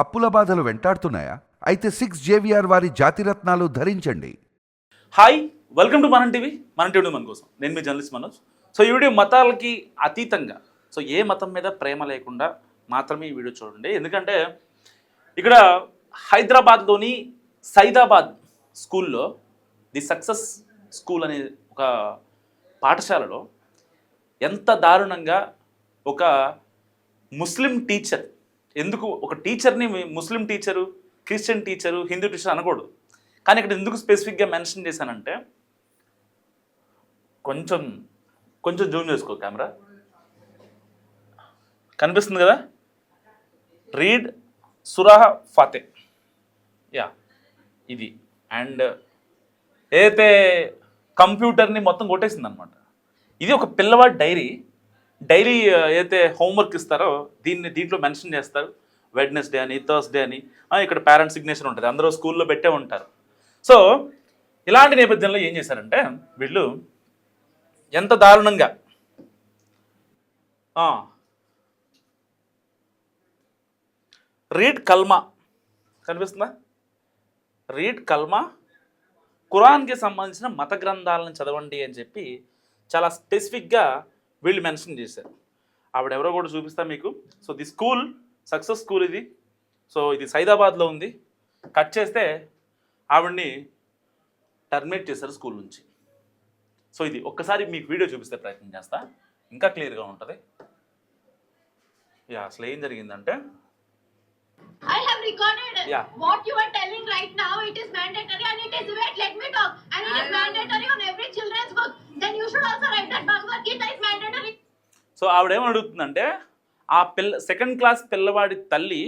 అప్పుల బాధలు వెంటాడుతున్నాయా? అయితే 6 JVR వారి జాతిరత్నాలు ధరించండి. హాయ్, వెల్కమ్ టు మనం టీవీ. మన టీవీ మన కోసం నేను మీ జర్నలిస్ట్ మనోజ్. సో ఈ వీడియో మతాలకి అతీతంగా, సో ఏ మతం మీద ప్రేమ లేకుండా మాత్రమే ఈ వీడియో చూడండి. ఎందుకంటే ఇక్కడ హైదరాబాద్లోని సైదాబాద్ స్కూల్లో ది సక్సెస్ స్కూల్ అనే ఒక పాఠశాలలో ఎంత దారుణంగా ఒక ముస్లిం టీచర్, ఎందుకు ఒక టీచర్ని Muslim teacher, Christian teacher, Hindu teacher అనకూడదు, కానీ ఇక్కడ ఎందుకు స్పెసిఫిక్గా మెన్షన్ చేశానంటే, కొంచెం జూమ్ చేసుకో కెమెరా, కనిపిస్తుంది కదా, రీడ్ సురాహ ఫాతే, యా ఇది. అండ్ ఏదైతే కంప్యూటర్ని మొత్తం కొట్టేసింది అనమాట. ఇది ఒక పిల్లవాడి డైలీ ఏదైతే హోంవర్క్ ఇస్తారో దీంట్లో మెన్షన్ చేస్తారు. వెడ్నెస్డే అని, థర్స్డే అని, ఇక్కడ పేరెంట్స్ సిగ్నేచర్ ఉంటుంది, అందరూ స్కూల్లో పెట్టే ఉంటారు. సో ఇలాంటి నేపథ్యంలో ఏం చేశారంటే వీళ్ళు ఎంత దారుణంగా రీడ్ కల్మా కనిపిస్తుందా, రీడ్ కల్మా, ఖురాన్కి సంబంధించిన మత గ్రంథాలను చదవండి అని చెప్పి చాలా స్పెసిఫిక్గా వీళ్ళు మెన్షన్ చేశారు. ఆవిడెవరో కూడా చూపిస్తా మీకు. So the school success school ఇది. సో ఇది సైదాబాద్లో ఉంది. కట్ చేస్తే ఆవిడ్ని టర్మినేట్ చేశారు స్కూల్ నుంచి. సో ఇది ఒక్కసారి మీకు వీడియో చూపిస్తే ప్రయత్నం చేస్తా, ఇంకా క్లియర్గా ఉంటుంది. యా, అసలు ఏం జరిగిందంటే, I have recorded Yeah. what you are telling right now. It is mandatory and it is, wait, let me talk. And it is mandatory on every children's book. Then you should also write that Bhagavad Gita is mandatory. So ఆవిడేమని అడుగుతుందంటే, ఆ second class పిల్లవాడి తల్లి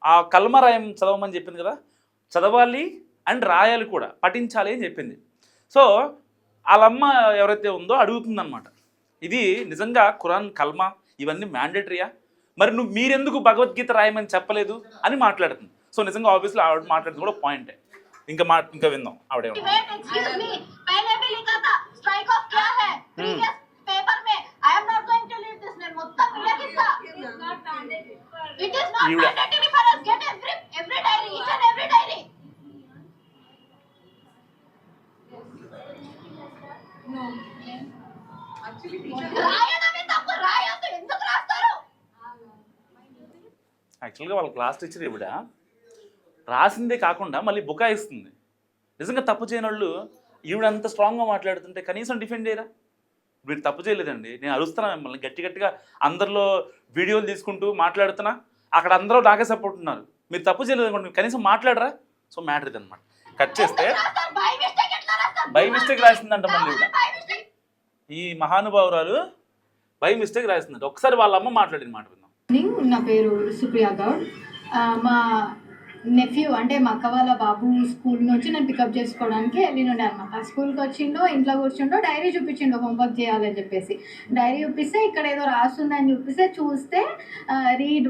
ఆ కల్మరాయం చదవమని చెప్పింది కదా, చదవాలి అండ్ రాయాలి కూడా, పఠించాలి అని చెప్పింది. సో వాళ్ళమ్మ ఎవరైతే ఉందో అడుగుతుందన్నమాట, ఇది నిజంగా ఖురాన్ కల్మా ఇవన్నీ మ్యాండేటరీయా, మరి మీరెందుకు భగవద్గీత రాయమని చెప్పలేదు అని మాట్లాడుతుంది. సో నిజంగా ఆబ్వియస్లీ ఆవిడ మాట్లాడుతుంది కూడా పాయింటే. ఇంకా విందాం ఆవిడే. Wait, excuse me. पहले भी लिखा था strike off क्या है previous paper में. I am not going to leave this name. మొత్తం ఇలా కిస్సా. It is not mandatory for us. Get every diary, each and every diary. No. Actually teacher రాయడమే తప్పు, రాయొద్దు, ఎందుకు రాస్తారు? యాక్చువల్గా వాళ్ళ క్లాస్ టీచర్ ఈవిడ రాసిందే కాకుండా మళ్ళీ బుకాయిస్తుంది. నిజంగా తప్పు చేయని వాళ్ళు ఈవిడ అంత స్ట్రాంగ్గా మాట్లాడుతుంటే కనీసం డిఫెండ్ చేయరా? వీడు తప్పు చేయలేదండి, నేను అరుస్తున్నా మిమ్మల్ని గట్టిగా అందరిలో వీడియోలు తీసుకుంటూ మాట్లాడుతున్నా, అక్కడ అందరూ నాకే సపోర్ట్ ఉన్నారు, మీరు తప్పు చేయలేదు అనుకోండి, కనీసం మాట్లాడరా? సో మ్యాటర్ ఇది అనమాట. కట్ చేస్తే బై మిస్టేక్ రాసిందంట మళ్ళీ ఈవిడ. ఈ మహానుభావురాలు బై మిస్టేక్ రాసిందంట. ఒకసారి వాళ్ళ అమ్మ మాట్లాడిన మాట విందాం. నా పేరు సుప్రియా గౌడ్. మా నెఫ్యూ అంటే మా అక్క వాళ్ళ బాబు స్కూల్ నుంచి నేను పికప్ చేసుకోవడానికి వెళ్ళినుండే అనమాట. స్కూల్కి వచ్చిండో, ఇంట్లో కూర్చుండో, డైరీ చూపించిండో హోంవర్క్ చేయాలని చెప్పేసి. డైరీ చూపిస్తే ఇక్కడ ఏదో రాస్తుందని చూస్తే రీడ్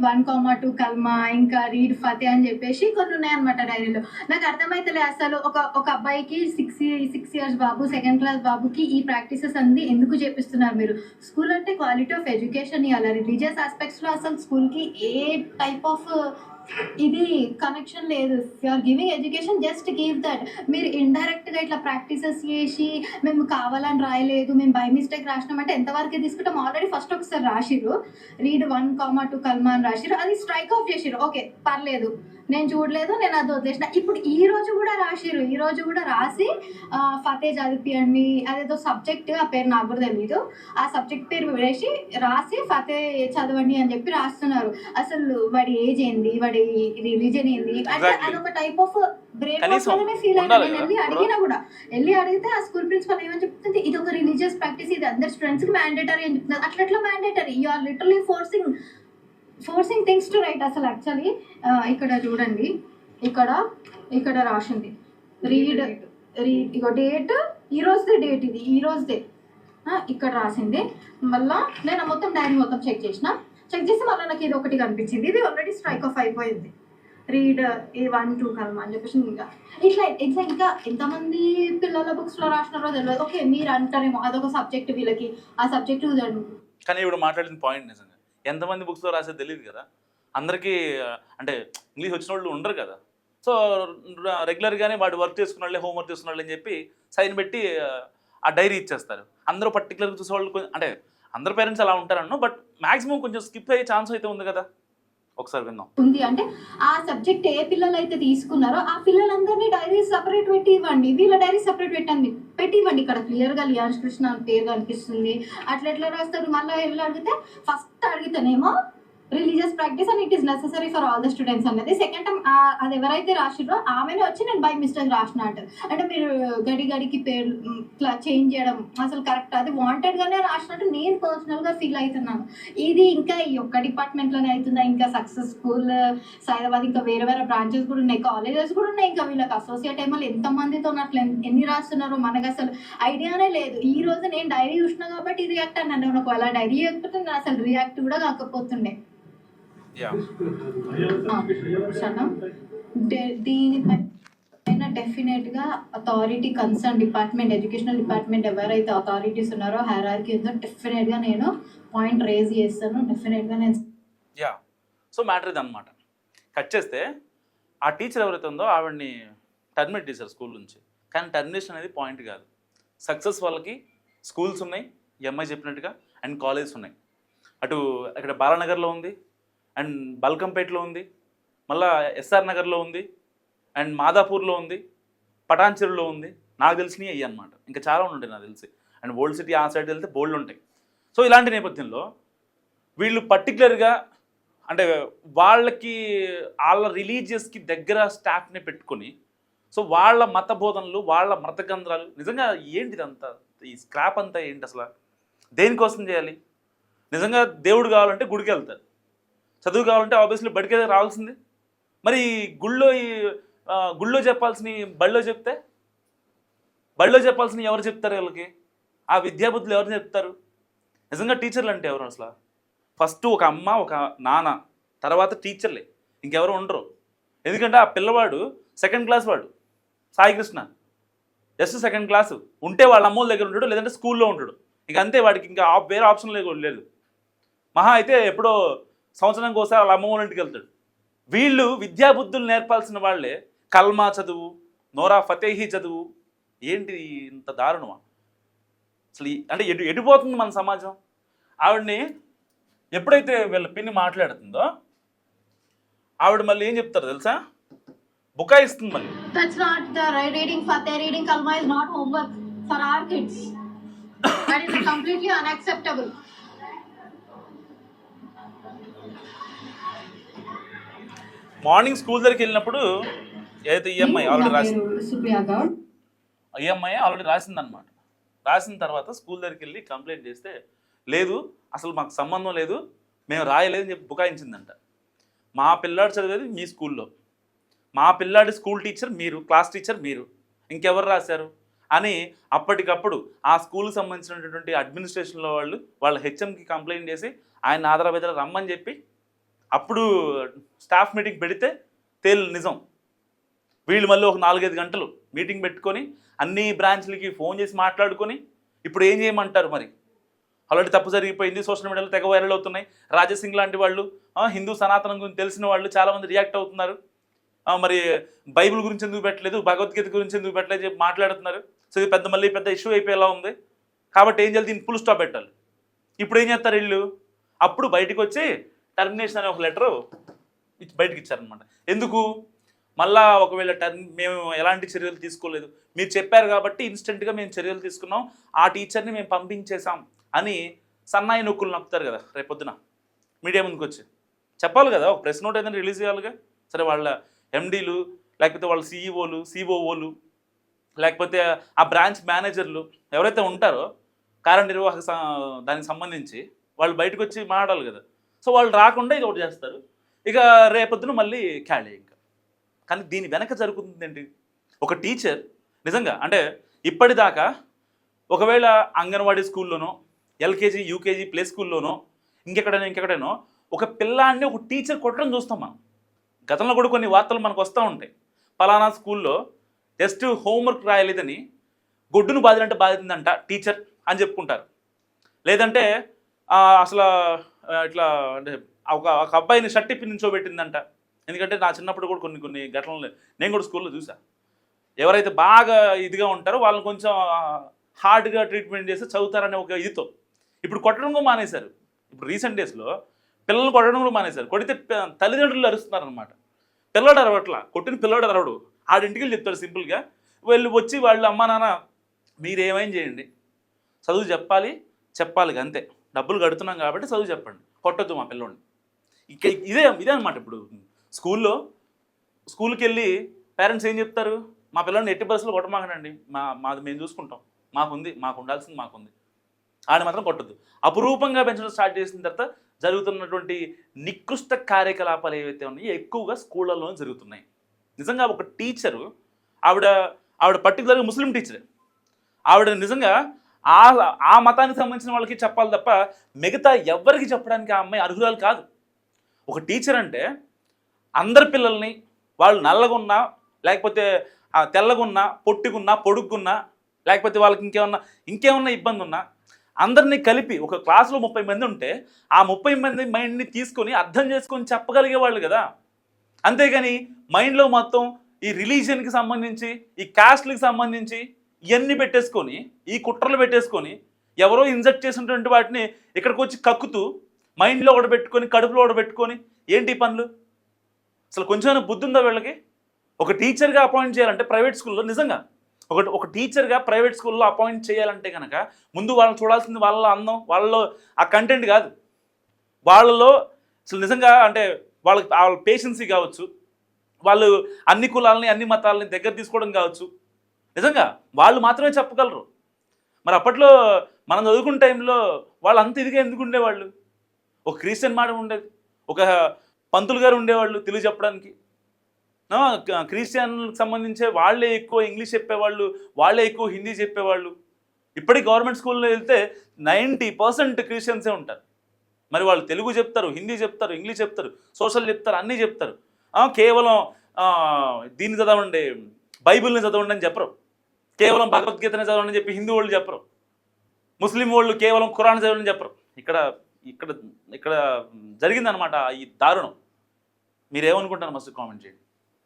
1,2 కల్మా, ఇంకా రీడ్ ఫతే అని చెప్పేసి కొన్ని ఉన్నాయన్నమాట డైరీలో. నాకు అర్థమైతలే అసలు ఒక అబ్బాయికి 6 years బాబు, సెకండ్ క్లాస్ బాబుకి ఈ ప్రాక్టీసెస్ అన్ని ఎందుకు చేపిస్తున్నారు మీరు? స్కూల్ అంటే క్వాలిటీ ఆఫ్ ఎడ్యుకేషన్ ఇవ్వాలి. రిలీజియస్ ఆస్పెక్ట్స్లో అసలు స్కూల్కి ఏ టైప్ ఆఫ్ ఇది కనెక్షన్ లేదు. You are giving education, just give that. మీరు ఇండైరెక్ట్గా ఇట్లా ప్రాక్టీసెస్ చేసి మేము కావాలని రాయలేదు, మేము బై మిస్టేక్ రాసినామంటే ఎంతవరకు తీసుకుంటాం? ఆల్రెడీ ఫస్ట్ ఒకసారి రాసిర్రు, రీడ్ 1,2 కల్మా అని రాసిర్రు, అది స్ట్రైక్ ఆఫ్ చేసిర్రు. ఓకే, పర్లేదు, నేను చూడలేదు, నేను అది వదిలేసిన. ఇప్పుడు ఈ రోజు కూడా రాసి ఫతే చదివియండి, అదేదో సబ్జెక్ట్, ఆ పేరు నాకు కూడా తెలీదు, ఆ సబ్జెక్ట్ పేరు వేసి రాసి ఫతే చదవండి అని చెప్పి రాస్తున్నారు. అసలు వాడి ఏజ్ ఏంది, వాడి రిలీజన్ ఏంది అంటే అదొక టైప్ ఆఫ్ బ్రెయిన్ వాష్ లాగానే ఫీల్ అయ్యాను. నేను వెళ్ళి అడిగితే ఆ స్కూల్ ప్రిన్సిపల్ ఏమని చెప్తుంది, ఇది ఒక రిలీజియస్ ప్రాక్టీస్, ఇది అందరు స్టూడెంట్స్ కి మ్యాండేటరీ అని చెప్తున్నారు. అట్లా mandatory? You are literally forcing things to write. అసలు యాక్చువల్లీ ఇక్కడ చూడండి, ఇక్కడ రాసింది రీడ్ ఇగో డేట్, ఈ రోజుదే డేట్, ఇది ఈ రోజుదే ఇక్కడ రాసింది. మళ్ళీ నేను మొత్తం డైరీ మొత్తం చెక్ చేసి మళ్ళీ నాకు ఇది ఒకటి కనిపించింది, ఇది ఆల్రెడీ స్ట్రైక్ ఆఫ్ అయిపోయింది. రీడ్ 1-2 కల్మా అని చెప్పేసి ఇంకా ఎంతమంది పిల్లల బుక్స్లో రాసినారో తెలియదు. ఓకే, మీరు అంటారేమో అదొక సబ్జెక్ట్, వీళ్ళకి ఆ సబ్జెక్ట్ కానీ ఇప్పుడు మాట్లాడిన పాయింట్ నిజంగా ఎంతమంది బుక్స్లో రాసేది తెలియదు కదా. అందరికీ అంటే ఇంగ్లీష్ వచ్చిన వాళ్ళు ఉండరు కదా. సో రెగ్యులర్గానే వాడు వర్క్ చేసుకున్న వాళ్ళే హోంవర్క్ చేసుకున్న వాళ్ళు అని చెప్పి సైన్ పెట్టి ఆ డైరీ ఇచ్చేస్తారు. అందరూ పర్టికులర్గా చూసేవాళ్ళు అంటే అందరు పేరెంట్స్ అలా ఉంటారన్ను, బట్ మాక్సిమం కొంచెం స్కిప్ అయ్యే ఛాన్స్ అయితే ఉంది కదా. ఒకసారి విందాం. ఉంది అంటే ఆ సబ్జెక్ట్ ఏ పిల్లలు అయితే తీసుకున్నారో ఆ పిల్లలందరినీ డైరీ సపరేట్ పెట్టి ఇవ్వండి, వీళ్ళ డైరీ సపరేట్ పెట్టి ఇవ్వండి. ఇక్కడ క్లియర్గా లియాన్స్ కృష్ణ అని పేరు కనిపిస్తుంది. అట్లా ఎట్లా రాస్తారు? మళ్ళీ వెళ్ళి అడిగితే ఫస్ట్ అడిగితేనేమో religious practice and it is necessary for all the students అనేది. సెకండ్ టైం అది ఎవరైతే రాసిరో ఆమెనే వచ్చి నేను బై మిస్టేక్ రాసినట్టు. అంటే మీరు గడికి పేరు ఇట్లా చేంజ్ చేయడం అసలు కరెక్ట్, అది వాంటెడ్గానే రాసినట్టు నేను పర్సనల్గా ఫీల్ అవుతున్నాను. ఇది ఇంకా ఈ ఒక్క డిపార్ట్మెంట్లోనే అవుతుందా? ఇంకా సక్సెస్ స్కూల్ సైదాబాద్ ఇంకా వేరే వేరే బ్రాంచెస్ కూడా ఉన్నాయి, కాలేజెస్ కూడా ఉన్నాయి. ఇంకా వీళ్ళకి అసోసియేట్ ఏమో ఎంతమందితో అట్లా ఎన్ని రాస్తున్నారో మనకు అసలు ఐడియానే లేదు. ఈ రోజు నేను డైరీ చూసినా కాబట్టి రియాక్ట్ అన్నాను. ఒకవేళ డైరీ చేయకపోతే నేను అసలు రియాక్ట్ కూడా కాకపోతుండే. దీనిపైన డెఫినెట్గా authority concern department, educational department ఎవరైతే అథారిటీస్ ఉన్నారో హైరార్కీ ఉందో డెఫినెట్గా నేను పాయింట్ రేజ్ చేస్తాను. డెఫినెట్గా నేను సో మ్యాటర్ ఇది అనమాట. కట్ చేస్తే ఆ టీచర్ ఎవరైతే ఉందో ఆవిడని టర్మినేట్ చేశారు స్కూల్ నుంచి. కానీ టర్మినేషన్ అనేది పాయింట్ కాదు. సక్సెస్ వాళ్ళకి స్కూల్స్ ఉన్నాయి, ఈ అమ్మాయి చెప్పినట్టుగా, అండ్ కాలేజెస్ ఉన్నాయి. అటు ఇక్కడ బాలానగర్లో ఉంది, అండ్ బల్కంపేటలో ఉంది, మళ్ళీ ఎస్ఆర్ నగర్లో ఉంది, అండ్ మాదాపూర్లో ఉంది, పటాన్చెరులో ఉంది. నాకు తెలిసినవి అయ్యి అనమాట. ఇంకా చాలా ఉంటాయి నాకు తెలిసి. అండ్ ఓల్డ్ సిటీ ఆ సైడ్ వెళ్తే బోల్డ్ ఉంటాయి. సో ఇలాంటి నేపథ్యంలో వీళ్ళు పర్టికులర్గా అంటే వాళ్ళకి వాళ్ళ రిలీజియస్కి దగ్గర స్టాఫ్ని పెట్టుకొని సో వాళ్ళ మత బోధనలు, వాళ్ళ మత గ్రంథాలు నిజంగా ఏంటిదంతా, ఈ స్క్రాప్ అంతా ఏంటి అసలు? దేనికోసం చేయాలి? నిజంగా దేవుడు కావాలంటే గుడికి వెళ్తారు, చదువు కావాలంటే ఆబ్వియస్లీ బడికే రావాల్సింది. మరి గుళ్ళో చెప్పాల్సిన బడిలో చెప్తే బడిలో చెప్పాల్సిన ఎవరు చెప్తారు వీళ్ళకి? ఆ విద్యాబుద్ధులు ఎవరు చెప్తారు? నిజంగా టీచర్లు అంటే ఎవరు అసలు? ఫస్ట్ ఒక అమ్మ, ఒక నాన్న, తర్వాత టీచర్లే, ఇంకెవరు ఉండరు. ఎందుకంటే ఆ పిల్లవాడు సెకండ్ క్లాస్ వాడు, సాయికృష్ణ జస్ట్ సెకండ్ క్లాసు ఉంటే వాళ్ళ అమ్మోళ్ళ దగ్గర ఉంటాడు, లేదంటే స్కూల్లో ఉంటాడు. ఇంక అంతే, వాడికి ఇంకా వేరే ఆప్షన్ లేదు. మహా అయితే ఎప్పుడో సంవత్సరానికి ఒకసారి వాళ్ళ అమ్మ వాళ్ళ ఇంటికి వెళ్తాడు. వీళ్ళు విద్యాబుద్ధులు నేర్పాల్సిన వాళ్ళే కల్మా చదువు, నోరా ఫతేహీ చదువు. ఏంటి ఇంత దారుణమా అసలు? అంటే ఎడిపోతుంది మన సమాజం. ఆవిడని ఎప్పుడైతే వీళ్ళ పిన్ని మాట్లాడుతుందో ఆవిడ మళ్ళీ ఏం చెప్తారు తెలుసా? బుకాయిస్తుంది మళ్ళీ. That's not the reading Fateh, reading Kalma is not homework for our kids. That is completely unacceptable. Morning school దగ్గరికి వెళ్ళినప్పుడు ఏదైతే ఈఎంఐ ఆల్రెడీ రాసిందనమాట. రాసిన తర్వాత స్కూల్ దగ్గరికి వెళ్ళి కంప్లైంట్ చేస్తే లేదు అసలు మాకు సంబంధం లేదు, మేము రాయలేదని చెప్పి బుకాయించిందంట. మా పిల్లాడు చదివేది మీ స్కూల్లో, మా పిల్లాడి స్కూల్ టీచర్ మీరు, క్లాస్ టీచర్ మీరు, ఇంకెవరు రాశారు అని అప్పటికప్పుడు ఆ స్కూల్కి సంబంధించినటువంటి అడ్మినిస్ట్రేషన్లో వాళ్ళ హెచ్ఎంకి కంప్లైంట్ చేసి ఆయన ఆధారబెదర రమ్మని చెప్పి అప్పుడు స్టాఫ్ మీటింగ్ పెడితే నిజం. వీళ్ళు మళ్ళీ ఒక 4-5 గంటలు మీటింగ్ పెట్టుకొని అన్ని బ్రాంచ్లకి ఫోన్ చేసి మాట్లాడుకొని ఇప్పుడు ఏం చేయమంటారు మరి? ఆల్రెడీ తప్పు జరిగిపోయింది, సోషల్ మీడియాలో తెగ వైరల్ అవుతున్నాయి. రాజసింగ్ లాంటి వాళ్ళు, హిందూ సనాతనం గురించి తెలిసిన వాళ్ళు చాలామంది రియాక్ట్ అవుతున్నారు. మరి బైబిల్ గురించి ఎందుకు పెట్టలేదు, భగవద్గీత గురించి ఎందుకు పెట్టలేదు చెప్పి మాట్లాడుతున్నారు. సో ఇది మళ్ళీ పెద్ద ఇష్యూ అయిపోయేలా ఉంది. కాబట్టి ఏం చేయాలి, దీన్ని ఫుల్ స్టాప్ పెట్టాలి. ఇప్పుడు ఏం చేస్తారు వీళ్ళు? అప్పుడు బయటకు వచ్చి టర్మినేషన్ అనే ఒక లెటరు బయటకు ఇచ్చారనమాట. ఎందుకు? మళ్ళా ఒకవేళ మేము ఎలాంటి చర్యలు తీసుకోలేదు, మీరు చెప్పారు కాబట్టి ఇన్స్టెంట్గా మేము చర్యలు తీసుకున్నాం, ఆ టీచర్ని మేము పంపించేసాం అని సన్నాయి నొక్కులు నొక్కుతారు కదా రేపొద్దున మీడియా ముందుకు వచ్చి చెప్పాలి కదా. ఒక ప్రెస్ నోట్ ఏదైనా రిలీజ్ చేయాలిగా. సరే వాళ్ళ ఎండీలు, లేకపోతే వాళ్ళ సిఈఓలు, సిఓఓలు, లేకపోతే ఆ బ్రాంచ్ మేనేజర్లు ఎవరైతే ఉంటారో కార్యనిర్వాహక దానికి సంబంధించి వాళ్ళు బయటకు వచ్చి మాట్లాడాలి కదా. సో వాళ్ళు రాకుండా ఇది ఒకటి చేస్తారు. ఇక రేపొద్దున మళ్ళీ ఖాళీ ఇంకా. కానీ దీని వెనక జరుగుతుంది ఏంటి? ఒక టీచర్ నిజంగా అంటే ఇప్పటిదాకా ఒకవేళ అంగన్వాడీ స్కూల్లోనో, ఎల్కేజీ, యూకేజీ, ప్లే స్కూల్లోనో, ఇంకెక్కడైనా ఒక పిల్లాన్ని ఒక టీచర్ కొట్టడం చూస్తాం మనం. గతంలో కూడా కొన్ని వార్తలు మనకు వస్తూ ఉంటాయి. పలానా స్కూల్లో జస్ట్ హోంవర్క్ రాయలేదని గొడ్డును బాధిందంట టీచర్ అని చెప్పుకుంటారు. లేదంటే అసలు ఇట్లా అంటే ఒక అబ్బాయిని షర్ట్ ఇప్పి నించోబెట్టిందంట. ఎందుకంటే నా చిన్నప్పుడు కూడా కొన్ని ఘటనలు నేను కూడా స్కూల్లో చూసా. ఎవరైతే బాగా ఇదిగా ఉంటారో వాళ్ళని కొంచెం హార్డ్గా ట్రీట్మెంట్ చేసి చదువుతారనే ఒక ఇదితో ఇప్పుడు కొట్టడం కూడా మానేశారు. ఇప్పుడు రీసెంట్ డేస్లో పిల్లలు కొట్టడం కూడా మానేశారు. కొడితే తల్లిదండ్రులు అరుస్తున్నారనమాట. పిల్లడు అరవట్లా, కొట్టిన పిల్లడు అరవడు, ఆడింటికి వెళ్ళి చెప్తాడు సింపుల్గా. వెళ్ళి వచ్చి వాళ్ళు అమ్మా నాన్న మీరేమైనా చేయండి, చదువు చెప్పాలి అంతే, డబ్బులు కడుతున్నాం కాబట్టి చదువు చెప్పండి, కొట్టొద్దు మా పిల్లోడిని. ఇదే అనమాట. ఇప్పుడు స్కూల్కి వెళ్ళి పేరెంట్స్ ఏం చెప్తారు, మా పిల్లల్ని ఎట్టి బస్సులో కొట్టమాకనండి, మాది మేము చూసుకుంటాం, మాకు ఉండాల్సింది మాకుంది, ఆడిని మాత్రం కొట్టద్దు. అపురూపంగా పెంచడం స్టార్ట్ చేసిన తర్వాత జరుగుతున్నటువంటి నికృష్ట కార్యకలాపాలు ఏవైతే ఉన్నాయో ఎక్కువగా స్కూళ్ళలోనే జరుగుతున్నాయి. నిజంగా ఒక టీచరు, ఆవిడ పర్టికులర్గా ముస్లిం టీచరే, ఆవిడ నిజంగా ఆ మతానికి సంబంధించిన వాళ్ళకి చెప్పాలి తప్ప మిగతా ఎవ్వరికి చెప్పడానికి ఆ అమ్మాయి అర్హురాలు కాదు. ఒక టీచర్ అంటే అందరి పిల్లల్ని, వాళ్ళు నల్లగున్నా లేకపోతే తెల్లగున్నా పొట్టిగున్నా పొడుగున్నా లేకపోతే వాళ్ళకి ఇంకేమన్నా ఇబ్బంది ఉన్నా అందరినీ కలిపి ఒక క్లాసులో 30 మంది ఉంటే ఆ 30 మంది మైండ్ని తీసుకొని అర్థం చేసుకొని చెప్పగలిగేవాళ్ళు కదా. అంతేగాని మైండ్లో మొత్తం ఈ రిలీజియన్కి సంబంధించి ఈ కాస్ట్లకి సంబంధించి ఇవన్నీ పెట్టేసుకొని ఈ కుట్రలు పెట్టేసుకొని ఎవరో ఇన్జెక్ట్ చేసినటువంటి వాటిని ఇక్కడికి వచ్చి కక్కుతూ మైండ్లో ఒకటి పెట్టుకొని కడుపులో ఒకటి పెట్టుకొని ఏంటి పనులు? అసలు కొంచెం బుద్ధి ఉందా వీళ్ళకి? ఒక టీచర్గా అపాయింట్ చేయాలంటే ప్రైవేట్ స్కూల్లో నిజంగా ఒక టీచర్గా ప్రైవేట్ స్కూల్లో అపాయింట్ చేయాలంటే కనుక ముందు వాళ్ళని చూడాల్సింది వాళ్ళ అందం, వాళ్ళలో ఆ కంటెంట్ కాదు, వాళ్ళలో అసలు నిజంగా అంటే వాళ్ళ పేషెన్సీ కావచ్చు, వాళ్ళు అన్ని కులాలని అన్ని మతాలని దగ్గర తీసుకోవడం కావచ్చు, నిజంగా వాళ్ళు మాత్రమే చెప్పగలరు. మరి అప్పట్లో మనం చదువుకున్న టైంలో వాళ్ళు అంత ఇదిగా ఎందుకు ఉండేవాళ్ళు? ఒక క్రిస్టియన్ మాట ఉండేది, ఒక పంతులు గారు ఉండేవాళ్ళు తెలుగు చెప్పడానికి. క్రిస్టియన్కి సంబంధించే వాళ్ళే ఎక్కువ ఇంగ్లీష్ చెప్పేవాళ్ళు, వాళ్ళే ఎక్కువ హిందీ చెప్పేవాళ్ళు. ఇప్పటికీ గవర్నమెంట్ స్కూల్లో వెళ్తే 90% క్రిస్టియన్సే ఉంటారు. మరి వాళ్ళు తెలుగు చెప్తారు, హిందీ చెప్తారు, ఇంగ్లీష్ చెప్తారు, సోషల్ చెప్తారు, అన్నీ చెప్తారు. కేవలం దీన్ని చదవండి, బైబిల్ని చదవండి అని చెప్పరు, కేవలం భగవద్గీతని చదవండి అని చెప్పి హిందూ వాళ్ళు చెప్పరు, ముస్లిం వాళ్ళు కేవలం ఖురాన్ చదవండి చెప్పరు. ఇక్కడ జరిగిందనమాట ఈ దారుణం. మీరేమనుకుంటారు మస్తు కామెంట్ చేయండి.